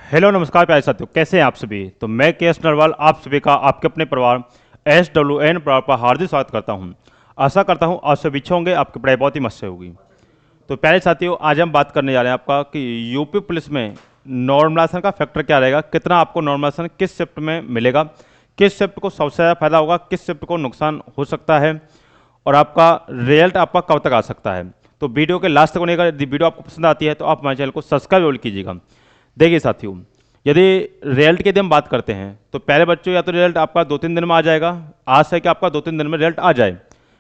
Hello नमस्कार प्यारे साथियों, कैसे हैं आप सभी। तो मैं के एस नरवाल आप सभी का आपके अपने परिवार SWN परिवार पर हार्दिक स्वागत करता हूं। आशा करता हूं आप सभी अच्छे होंगे, आपकी पढ़ाई बहुत ही मस्त से होगी। तो प्यारे साथियों, आज हम बात करने जा रहे हैं आपका कि यूपी पुलिस में नॉर्मलाइजेशन का फैक्टर क्या रहेगा, कितना आपको नॉर्मलाइजेशन किस शिफ्ट में मिलेगा, किस शिफ्ट को सबसे ज़्यादा फायदा होगा, किस शिफ्ट को नुकसान हो सकता है और आपका रिजल्ट आपका कब तक आ सकता है। तो वीडियो के लास्ट तक होने का, यदि वीडियो आपको पसंद आती है तो आप हमारे चैनल को सब्सक्राइब जरूर कीजिएगा। देखिए साथियों, यदि रिजल्ट की यदि हम बात करते हैं तो पहले बच्चों या तो रिजल्ट आपका 2-3 दिन में आ जाएगा। आज से कि आपका 2-3 दिन में रिजल्ट आ जाए।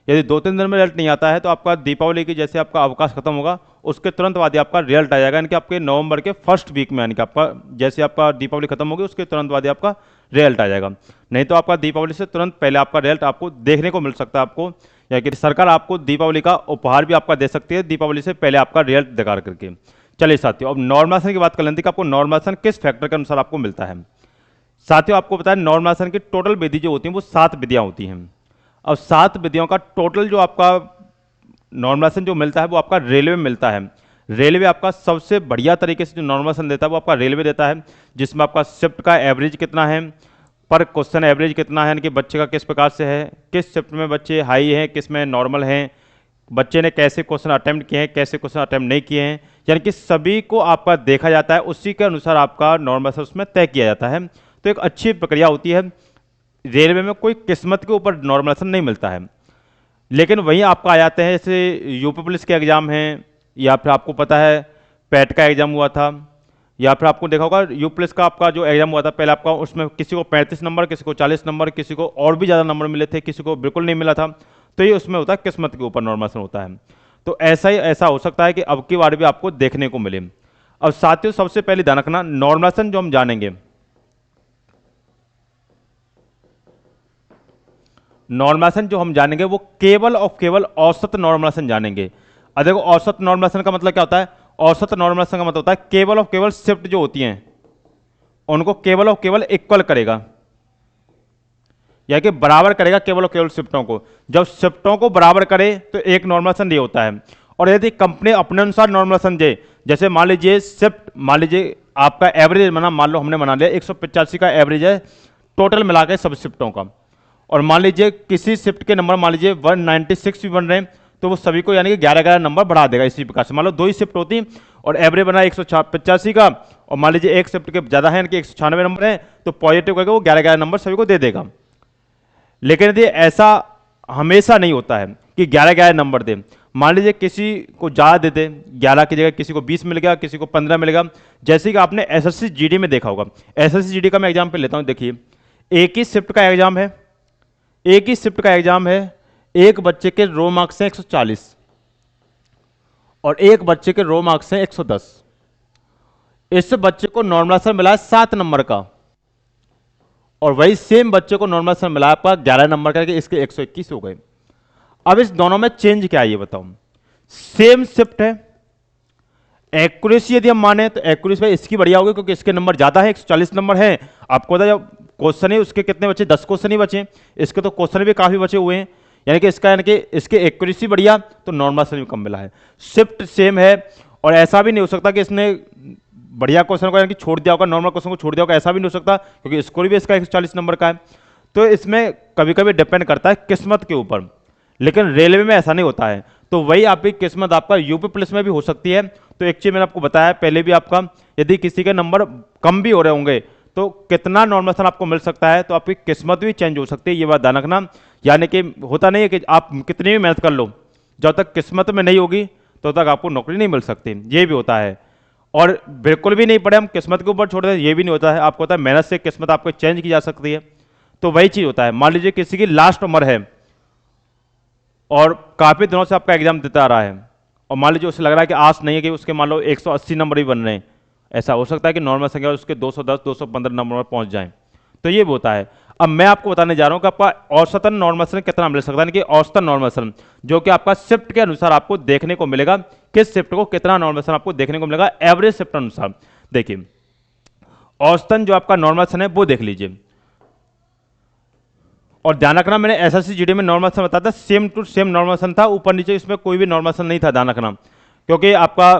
यदि 2-3 दिन में रिजल्ट नहीं आता है तो आपका दीपावली की जैसे आपका अवकाश खत्म होगा उसके तुरंत बाद ही आपका रिजल्ट आ जाएगा, यानी कि आपके नवंबर के फर्स्ट वीक में, यानी कि आपका जैसे आपका दीपावली खत्म होगी उसके तुरंत बाद ही आपका रिजल्ट आ जाएगा। नहीं तो आपका दीपावली से तुरंत पहले आपका रिजल्ट आपको देखने को मिल सकता है आपको, या कि सरकार आपको दीपावली का उपहार भी आपका दे सकती है दीपावली से पहले आपका रिजल्ट दिखा करके। चलिए साथियों, अब नॉर्मलाइजेशन की बात कर लेते हैं कि आपको नॉर्मलाइजेशन किस फैक्टर के अनुसार आपको मिलता है। साथियों, आपको पता है नॉर्मलाइजेशन की टोटल विधि जो होती है वो 7 विधियां होती हैं। अब 7 विधियों का टोटल जो आपका नॉर्मलाइजेशन जो मिलता है वो आपका रेलवे में मिलता है। रेलवे आपका सबसे बढ़िया तरीके से जो नॉर्मलाइजेशन देता है वो आपका रेलवे देता है, जिसमें आपका शिफ्ट का एवरेज कितना है, पर क्वेश्चन एवरेज कितना है, यानी कि बच्चे का किस प्रकार से है, किस शिफ्ट में बच्चे हाई हैं, किस में नॉर्मल हैं, बच्चे ने कैसे क्वेश्चन अटेम्प्ट किए हैं, कैसे क्वेश्चन अटेम्प्ट नहीं किए हैं, यानी कि सभी को आपका देखा जाता है, उसी के अनुसार आपका नॉर्मल उसमें तय किया जाता है। तो एक अच्छी प्रक्रिया होती है। रेलवे में कोई किस्मत के ऊपर नॉर्मलाइजेशन नहीं मिलता है। लेकिन वहीं आपका आ जाते हैं जैसे यूपी पुलिस के एग्जाम हैं, या फिर आपको पता है पैट का एग्जाम हुआ था, या फिर आपको देखा होगा यूपी पुलिस का आपका जो एग्जाम हुआ था पहले आपका, उसमें किसी को 35 नंबर, किसी को 40 नंबर, किसी को और भी ज़्यादा नंबर मिले थे, किसी को बिल्कुल नहीं मिला था। तो ये उसमें होता है किस्मत के ऊपर नॉर्मलाइजेशन होता है। तो ऐसा ही ऐसा हो सकता है कि अब की बार भी आपको देखने को मिले। अब साथियों, सबसे पहले ध्यान रखना, नॉर्मलाइजेशन जो हम जानेंगे, नॉर्मलाइजेशन जो हम जानेंगे वो केवल और केवल औसत नॉर्मलाइजेशन जानेंगे। अब देखो, औसत नॉर्मलाइजेशन का मतलब क्या होता है। औसत नॉर्मलाइजेशन का मतलब होता है केवल और केवल शिफ्ट जो होती हैं उनको केवल और केवल इक्वल करेगा, या कि बराबर करेगा केवल और केवल शिफ्टों को। जब शिफ्टों को बराबर करे तो एक नॉर्मलाइजेशन ये होता है। और यदि कंपनी अपने अनुसार नॉर्मलाइजेशन दे, जैसे मान लीजिए शिफ्ट, मान लीजिए आपका एवरेज बना, मान लो हमने बना लिया 185 का एवरेज है टोटल मिला के सब शिफ्टों का, और मान लीजिए किसी शिफ्ट के नंबर मान लीजिए 196 भी बन रहे हैं, तो वो सभी को यानी कि 11-11 नंबर बढ़ा देगा। इसी प्रकार से मान लो 2 ही शिफ्ट होती और एवरेज बना 185 का, और मान लीजिए एक शिफ्ट के ज़्यादा है यानी कि 196 नंबर है, तो पॉजिटिव करके वो 11-11 नंबर सभी को दे देगा। लेकिन यदि ऐसा हमेशा नहीं होता है कि 11-11 नंबर दे, मान लीजिए किसी को ज़्यादा दे दे, 11 की जगह किसी को 20 मिल गया, किसी को 15 मिल गया, जैसे कि आपने एसएससी जीडी में देखा होगा। एसएससी जीडी का मैं एग्जाम्पल लेता हूँ। देखिए, एक ही शिफ्ट का एग्जाम है, एक ही शिफ्ट का एग्जाम है, एक बच्चे के रो मार्क्स हैं 140 और एक बच्चे के रो मार्क्स हैं 110। इस बच्चे को नॉर्मलाइजेशन मिला है 7 नंबर का, और वही सेम बच्चे को नॉर्मलाइजेशन मिला आपका 11 नंबर का, इसके 121 हो गए। अब इस दोनों में चेंज क्या है ये बताओ। सेम शिफ्ट है, एक्यूरेसी यदि हम माने तो एक्यूरेसी भाई इसकी बढ़िया होगी क्योंकि इसके नंबर ज्यादा है, 140 नंबर है। आपको पता है क्वेश्चन है उसके कितने बचे, 10 क्वेश्चन ही बचे, इसके तो क्वेश्चन भी काफी बचे हुए हैं, यानी कि इसका यानी कि इसके एक्यूरेसी बढ़िया तो नॉर्मलाइजेशन भी कम मिला है। शिफ्ट सेम है, और ऐसा भी नहीं हो सकता कि इसने बढ़िया क्वेश्चन को यानी कि छोड़ दिया होगा, नॉर्मल क्वेश्चन को छोड़ दिया होगा, ऐसा भी नहीं हो सकता क्योंकि स्कोर भी इसका 140 नंबर का है। तो इसमें कभी कभी डिपेंड करता है किस्मत के ऊपर, लेकिन रेलवे में ऐसा नहीं होता है। तो वही आपकी किस्मत आपका यूपी पुलिस में भी हो सकती है। तो एक चीज मैंने आपको बताया पहले भी, आपका यदि किसी के नंबर कम भी हो रहे होंगे तो कितना नॉर्मलाइजेशन आपको मिल सकता है, तो आपकी किस्मत भी चेंज हो सकती है, ये बात ध्यान रखना। यानी कि होता नहीं है कि आप कितनी भी मेहनत कर लो, जब तक किस्मत में नहीं होगी तो तक आपको नौकरी नहीं मिल सकती, ये भी होता है। और बिल्कुल भी नहीं पढ़े हम किस्मत के ऊपर छोड़ दें, ये भी नहीं होता है। आपको होता है मेहनत से किस्मत आपको चेंज की जा सकती है। तो वही चीज होता है, मान लीजिए किसी की लास्ट उम्र है और काफी दिनों से आपका एग्जाम देता आ रहा है, और मान लीजिए उसे लग रहा है कि आस नहीं है कि उसके मान लो 180 नंबर भी बन रहे हैं, ऐसा हो सकता है कि नॉर्मल संख्या उसके 210 215 नंबर पर पहुंच जाएं। तो ये भी होता है। अब मैं आपको बताने जा रहा हूं कि आपका औसतन नॉर्मलाइजेशन कितना मिल सकता है, कि औसतन नॉर्मलाइजेशन जो कि आपका शिफ्ट के अनुसार आपको देखने को मिलेगा, किस शिफ्ट को कितना नॉर्मलाइजेशन आपको देखने को मिलेगा एवरेज शिफ्ट अनुसार। देखिए, औसतन जो आपका नॉर्मलाइजेशन है वो देख लीजिए, और ध्यान रखना मैंने एसएससी जीडी में नॉर्मलाइजेशन बताया था, सेम टू सेम नॉर्मलाइजेशन था, ऊपर नीचे इसमें कोई भी नॉर्मलाइजेशन नहीं था, ध्यान रखना। क्योंकि आपका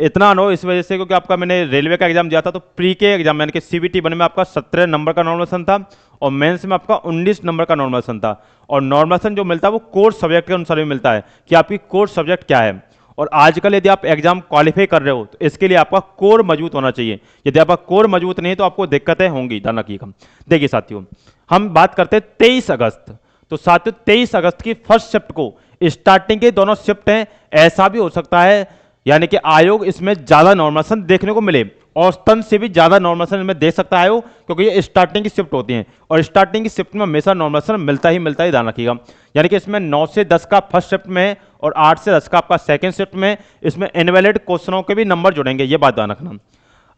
इतना नो इस वजह से क्योंकि आपका मैंने रेलवे का एग्जाम दिया था, तो प्री के एग्जाम यानी कि CBT 1 में आपका 17 नंबर का नॉर्मलाइजेशन था और मेंस में आपका 19 नंबर का नॉर्मलाइजेशन था। और नॉर्मलाइजेशन जो मिलता है वो कोर सब्जेक्ट के अनुसार भी मिलता है कि आपकी कोर सब्जेक्ट क्या है। और आजकल यदि आप एग्जाम क्वालिफाई कर रहे हो तो इसके लिए आपका कोर मजबूत होना चाहिए। यदि आपका कोर मजबूत नहीं है तो आपको दिक्कतें होंगी, ध्यान रखिएगा। देखिए साथियों, हम बात करते हैं 23 अगस्त। तो साथियों 23 अगस्त की फर्स्ट शिफ्ट को स्टार्टिंग के दोनों शिफ्ट हैं, ऐसा भी हो सकता है यानी कि आयोग इसमें ज्यादा नॉर्मलाइजेशन देखने को मिले, औसतन से भी ज्यादा नॉर्मलाइजेशन इसमें दे सकता है आयोग, क्योंकि ये स्टार्टिंग की शिफ्ट होती हैं और स्टार्टिंग की शिफ्ट में हमेशा नॉर्मलाइजेशन मिलता ही ध्यान रखिएगा। यानी कि इसमें 9 से 10 का फर्स्ट शिफ्ट में और 8 से 10 का आपका सेकंड शिफ्ट में इसमें इनवैलिड क्वेश्चनों के भी नंबर जुड़ेंगे, ये बात ध्यान रखना।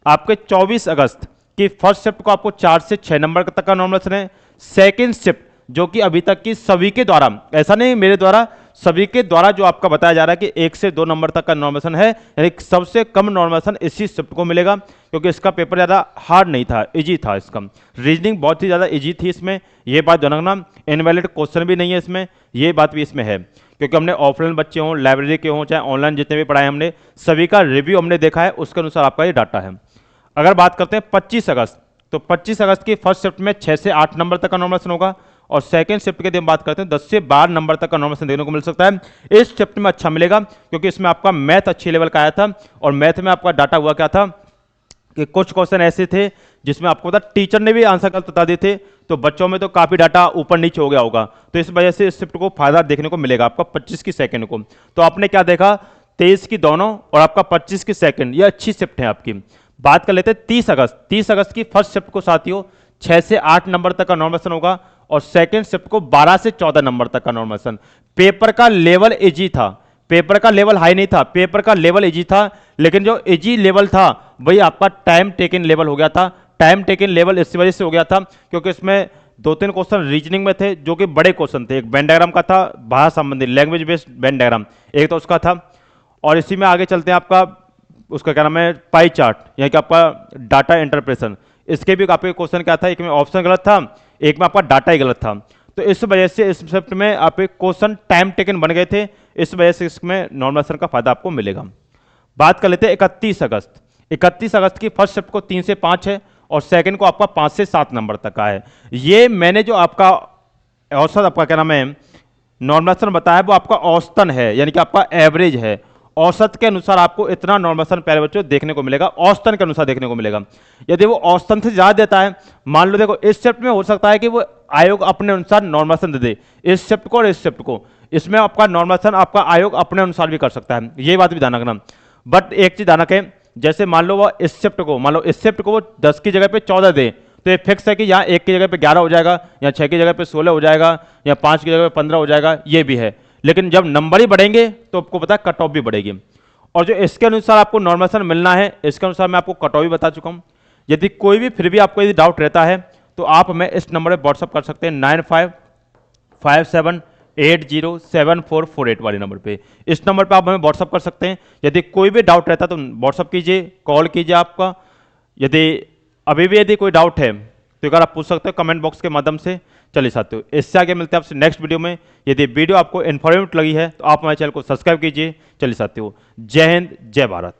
आपके 24 अगस्त की फर्स्ट शिफ्ट को आपको 4 से 6 नंबर तक का नॉर्मलाइजेशन है। सेकंड शिफ्ट जो कि अभी तक की सभी के द्वारा, ऐसा नहीं मेरे द्वारा, सभी के द्वारा जो आपका बताया जा रहा है कि 1 से 2 नंबर तक का नॉर्मलाइजेशन है, यानी सबसे कम नॉर्मलाइजेशन इसी शिफ्ट को मिलेगा, क्योंकि इसका पेपर ज़्यादा हार्ड नहीं था, इजी था। इसका रीजनिंग बहुत ही ज़्यादा इजी थी इसमें, ये बात ध्यान रखना। इनवैलिड क्वेश्चन भी नहीं है इसमें, ये बात भी इसमें है, क्योंकि हमने ऑफलाइन बच्चे हों, लाइब्रेरी के हों, चाहे ऑनलाइन जितने भी पढ़ाए हमने, सभी का रिव्यू हमने देखा है, उसके अनुसार आपका ये डाटा है। अगर बात करते हैं 25 अगस्त, तो 25 अगस्त की फर्स्ट शिफ्ट में 6 से 8 नंबर तक का नॉर्मलाइजेशन होगा और सेकंड शिफ्ट के दिन बात करते हैं 10 से 12 नंबर तक का नॉर्मलाइजेशन देखने को मिल सकता है। इस शिफ्ट में अच्छा मिलेगा क्योंकि इसमें आपका मैथ अच्छी लेवल का आया था और मैथ में आपका डाटा हुआ क्या था कि कुछ क्वेश्चन ऐसे थे जिसमें आपको पता टीचर ने भी आंसर गलत बता दिए थे, तो बच्चों में तो काफी डाटा ऊपर नीचे हो गया होगा, तो इस वजह से इस शिफ्ट को फायदा देखने को मिलेगा आपका 25 की सेकंड को। तो आपने क्या देखा, 23 की दोनों और आपका 25 की सेकंड, ये अच्छी शिफ्ट है आपकी। बात कर लेते हैं 30 अगस्त की फर्स्ट शिफ्ट को साथियों 6 से 8 नंबर तक का नॉर्मलाइजेशन होगा और सेकंड शिफ्ट को 12 से 14 नंबर तक का नॉर्मलाइजेशन। पेपर का लेवल इजी था, पेपर का लेवल हाई नहीं था, पेपर का लेवल इजी था, लेकिन जो इजी लेवल था वही आपका टाइम टेकन लेवल हो गया था। टाइम टेकन लेवल इस वजह से हो गया था क्योंकि इसमें 2-3 क्वेश्चन रीजनिंग में थे जो कि बड़े क्वेश्चन थे। एक वेन डायग्राम का था, भाषा संबंधी लैंग्वेज बेस्ड वेन डायग्राम, एक तो उसका था। और इसी में आगे चलते हैं, आपका उसका क्या नाम है, पाई चार्ट, यानी कि आपका डाटा इंटरप्रेशन। इसके भी आपके क्वेश्चन क्या था, एक में ऑप्शन गलत था, एक में आपका डाटा ही गलत था। तो इस वजह से इस शिफ्ट में आपके क्वेश्चन टाइम टेकन बन गए थे, इस वजह से इसमें नॉर्मलाइजेशन का फायदा आपको मिलेगा। बात कर लेते हैं 31 अगस्त। 31 अगस्त की फर्स्ट शिफ्ट को 3 से 5 है और सेकंड को आपका 5 से 7 नंबर तक का है। ये मैंने जो आपका औसत आपका क्या नाम है नॉर्मलाइजेशन बताया वो आपका औसतन है, यानी कि आपका एवरेज है। औसत के अनुसार आपको इतना नॉर्मलाइजेशन प्यारे बच्चों देखने को मिलेगा, औसतन के अनुसार देखने को मिलेगा। यदि वो औसतन से ज्यादा देता है, मान लो देखो इस शिफ्ट में हो सकता है कि वो आयोग अपने अनुसार नॉर्मलाइजेशन दे दे, इस शिफ्ट को और इस शिफ्ट को, इसमें आपका नॉर्मलाइजेशन आपका आयोग अपने अनुसार भी कर सकता है, ये बात भी ध्यान रखना। बट एक चीज ध्यान रखें, जैसे मान लो वो इस शिफ्ट को, मान लो इस शिफ्ट को वो 10 की जगह पे 14 दे, तो ये फिक्स है कि यहाँ 1 की जगह पे 11 हो जाएगा, या 6 की जगह पे 16 हो जाएगा, या 5 की जगह पे 15 हो जाएगा, ये भी है। लेकिन जब नंबर ही बढ़ेंगे तो आपको पता है कट ऑफ भी बढ़ेगी। और जो इसके अनुसार आपको नॉर्मलाइजेशन मिलना है, इसके अनुसार मैं आपको कट ऑफ भी बता चुका हूँ। यदि कोई भी फिर भी आपको यदि डाउट रहता है तो आप हमें इस नंबर पर व्हाट्सअप कर सकते हैं 9557807448 वाले नंबर पे। इस नंबर पे आप हमें व्हाट्सअप कर सकते हैं। यदि कोई भी डाउट रहता है तो व्हाट्सअप कीजिए, कॉल कीजिए आपका। यदि अभी भी यदि कोई डाउट है तो अगर आप पूछ सकते हो कमेंट बॉक्स के माध्यम से। चलिए साथियों, इससे आगे मिलते हैं आपसे नेक्स्ट वीडियो में। यदि वीडियो आपको इन्फॉर्मेटिव लगी है तो आप हमारे चैनल को सब्सक्राइब कीजिए। चलिए साथियों, जय हिंद, जय भारत।